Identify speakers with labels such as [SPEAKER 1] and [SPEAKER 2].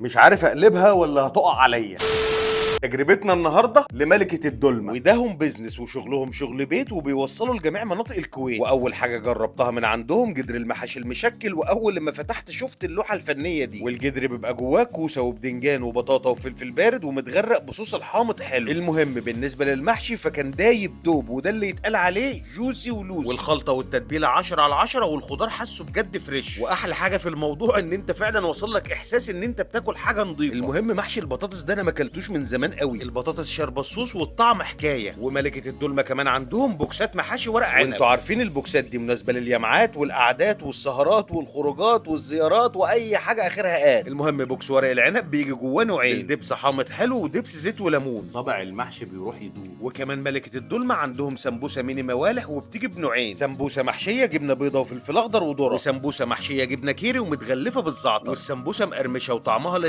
[SPEAKER 1] مش عارف اقلبها ولا هتقع عليا. تجربتنا النهارده لملكة الدولمة، وإيداهم بيزنس وشغلهم شغل بيت وبيوصلوا لجميع مناطق الكويت. واول حاجه جربتها من عندهم جدر المحاشي المشكل، واول لما فتحت شفت اللوحه الفنيه دي. والجدر بيبقى جواه كوسه وبدنجان وبطاطا وفلفل بارد ومتغرق بصوص الحامض حلو. المهم بالنسبه للمحشي فكان دايب دوب، وده اللي يتقال عليه جوسي ولوسي. والخلطه والتتبيله 10 على 10، والخضار حاسه بجد فريش. واحلى حاجه في الموضوع ان انت فعلا وصل لك احساس ان انت بتاكل حاجه نظيفه. المهم محشي البطاطس ده انا ما اكلتوش من زمان قوي. البطاطس شاربه الصوص والطعم حكايه. وملكه الدولمه كمان عندهم بوكسات محاشي ورق عنب، وانتوا عارفين البوكسات دي مناسبه لليامعات والقعدات والسهرات والخروجات والزيارات واي حاجه اخرها المهم بوكس ورق العنب بيجي جواه نوعين، الدبس حامض حلو ودبس زيت وليمون.
[SPEAKER 2] صابع المحشي بيروح يدوب.
[SPEAKER 1] وكمان ملكه الدولمه عندهم سمبوسه ميني موالح وبتيجي بنوعين، سمبوسه محشيه جبنه بيضه وفلفل اخضر وذره، وسمبوسه محشيه جبنه كيري ومتغلفه بالزعتر، والسمبوسه مقرمشه وطعمها لذيذ